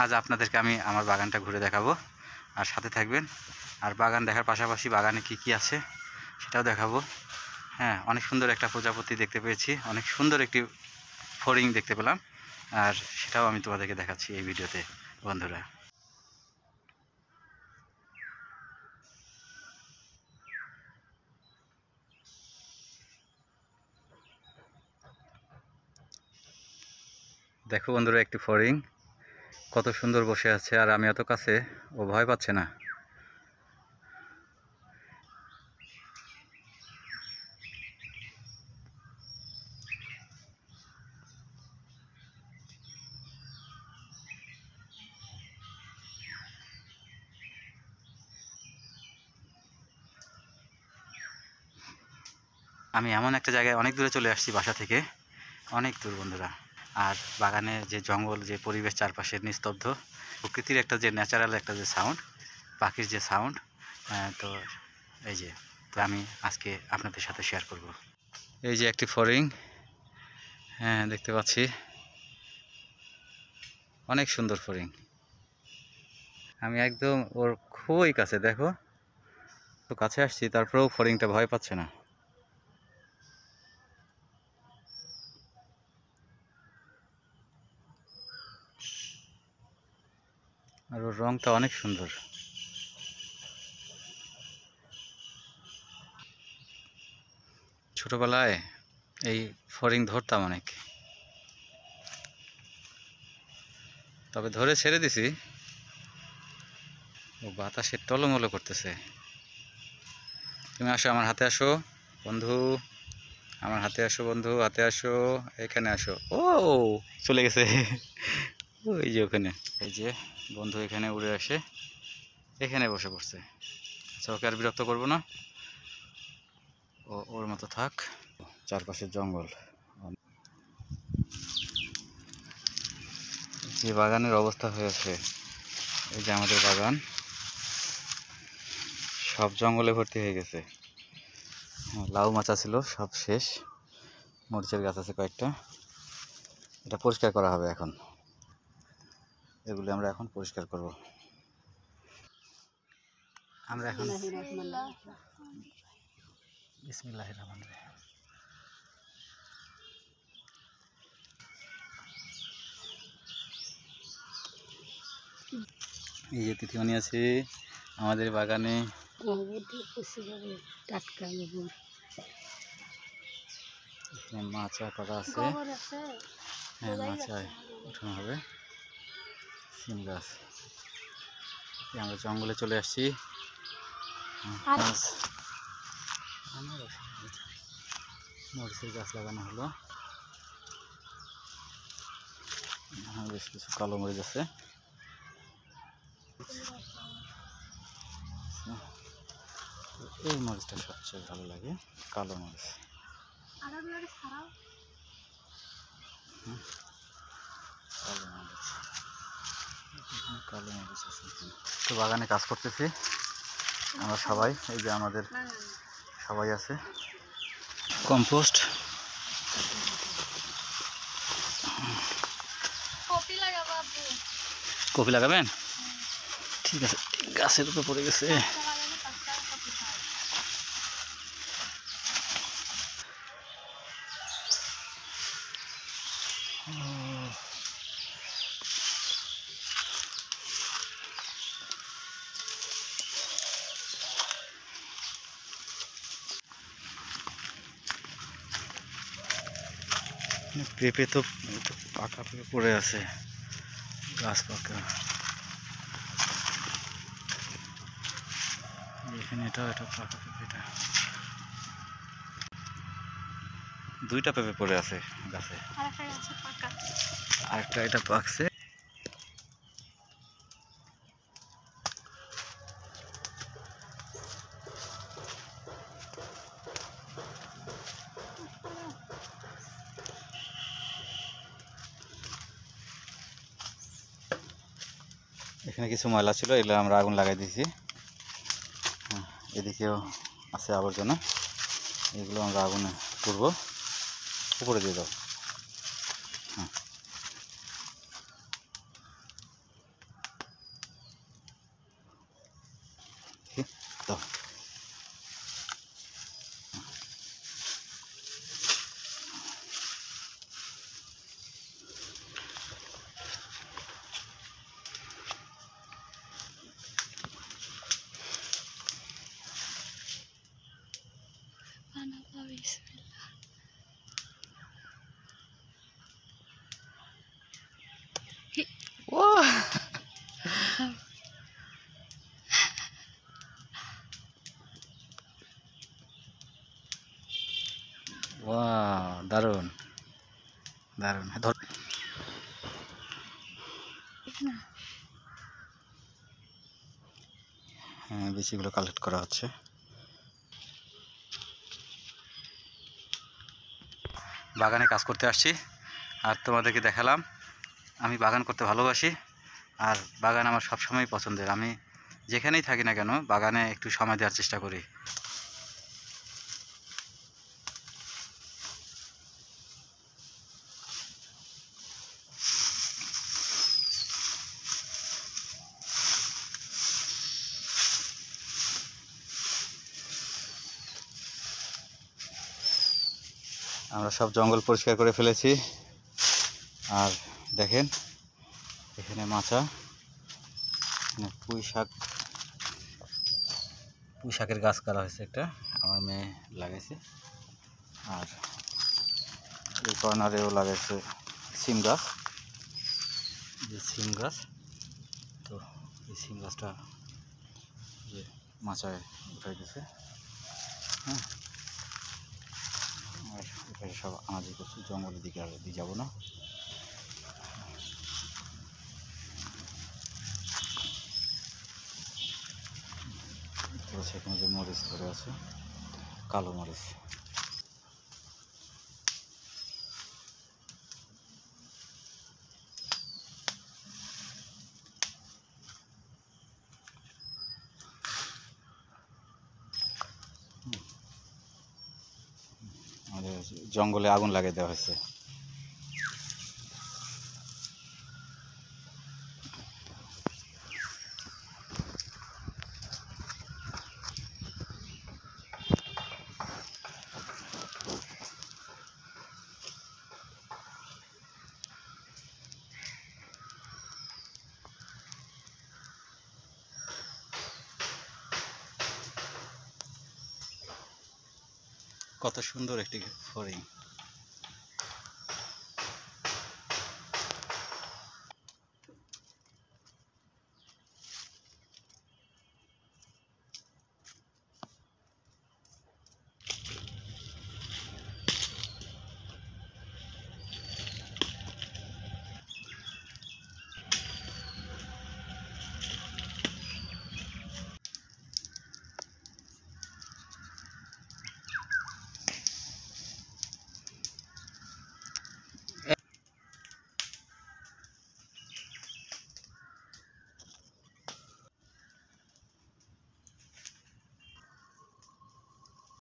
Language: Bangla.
আজ আপনাদেরকে আমি আমার বাগানটা ঘুরে দেখাবো, আর সাথে থাকবেন। আর বাগান দেখার পাশাপাশি বাগানে কি কি আছে সেটাও দেখাবো। হ্যাঁ, অনেক সুন্দর একটা প্রজাপতি দেখতে পেয়েছি, অনেক সুন্দর একটি ফড়িং দেখতে পেলাম, আর সেটাও আমি তোমাদেরকে দেখাচ্ছি এই ভিডিওতে বন্ধুরা। দেখো বন্ধুরা, একটি ফড়িং কত সুন্দর বসে আছে, আর আমি এত কাছে, ও ভয় পাচ্ছে না। আমি এমন একটা জায়গায় অনেক দূরে চলে আসছি, বাসা থেকে অনেক দূর বন্ধুরা। আর বাগানে যে জঙ্গল, যে পরিবেশ চারপাশের নিস্তব্ধ, প্রকৃতির একটা যে ন্যাচারাল একটা যে সাউন্ড, পাখির যে সাউন্ড, তো এই যে, তো আমি আজকে আপনাদের সাথে শেয়ার করব। এই যে একটি ফড়িং, হ্যাঁ দেখতে পাচ্ছি, অনেক সুন্দর ফড়িং। আমি একদম ওর খুবই কাছে, দেখো তো কাছে আসছি, তারপরেও ফড়িংটা ভয় পাচ্ছে না। আর ওর রংটা অনেক সুন্দর। ছোটবেলায় এই ফড়িং ধরতাম অনেক, তবে ধরে ছেড়ে দিছি, ও বাতাসে টলমলো করতেছে। তুমি আসো, আমার হাতে আসো বন্ধু, আমার হাতে আসো বন্ধু, হাতে আসো, এখানে আসো। ও চলে গেছে ওই যে ওখানে, এই যে বন্ধু এখানে উড়ে আসে, এখানে বসে পড়ছে। আচ্ছা, ওকে আর বিরক্ত করবো না, ও ওর মতো থাক। চারপাশের জঙ্গল, যে বাগানের অবস্থা হয়েছে, এই যে আমাদের বাগান সব জঙ্গলে ভর্তি হয়ে গেছে। লাউ মাচা ছিল, সব শেষ। মরিচের গাছ আছে কয়েকটা, এটা পরিষ্কার করা হবে এখন, এগুলি আমরা এখন পরিষ্কার করব। আমরা এখন বিসমিল্লাহির রহমানির রহিম। এই যে তিথিমণি আছে আমাদের বাগানে, মাচা করা আছে, হ্যাঁ মাচায় উঠানো হবে সিম গাছ। আমরা জঙ্গলে চলে আসছি, মরিচের গাছ লাগানো হলো, বেশ কিছু কালো মরিচ আছে। এই মরিচটা সবচেয়ে ভালো লাগে, কালো মরিচ। কালো মরিচ আছে। তো বাগানে কাজ করতেছি আমরা সবাই, এই যে আমাদের সবাই আছে। কম্পোস্ট, কপি লাগাবেন? ঠিক আছে, গাছের উপরে পড়ে গেছে। পেঁপে তো পাকা পেঁপে পড়ে আছে, গাছ পাকা। এখানে এটা পাকা পেঁপে, এটা দুইটা পেঁপে পড়ে আছে গাছে, আরেকটা এটা পাকছে। এখানে কিছু ময়লা ছিল, এগুলো আমরা আগুন লাগাই দিয়েছি। এদিকেও আছে আবর্জনা, এগুলো আমরা আগুনে করবো। উপরে দিয়ে দাও। হ্যাঁ, দাও। ওয়াও, দারুণ দারুণ। ধর, হ্যাঁ বিচিগুলো কালেক্ট করা হচ্ছে। বাগানে কাজ করতে আসছি আর তোমাদেরকে দেখালাম। আমি বাগান করতে ভালোবাসি আর বাগান আমার সবসময় পছন্দের। আমি যেখানেই থাকি না কেন বাগানে একটু সময় দেওয়ার চেষ্টা করি। আমরা সব জঙ্গল পরিষ্কার করে ফেলেছি আর দেখেন এখানে মাচা, পুঁই শাকের গাছ করা হয়েছে একটা, আমার মেয়ে লাগাইছে। আর এই কর্নারেও লাগাইছে সিম গাছ, যে সিম গাছ। তো এই সিম গাছটা যে মাচায় উঠাই দিছে। হ্যাঁ, আর এখানে সব আনাজি করছি, জঙ্গলের দিকে আর দিয়ে যাবো না। সেখানে যে মরিচ ধরে আছে, কালো মরিচ। আমাদের জঙ্গলে আগুন লাগিয়ে দেওয়া হয়েছে। কত সুন্দর একটি ফড়িং।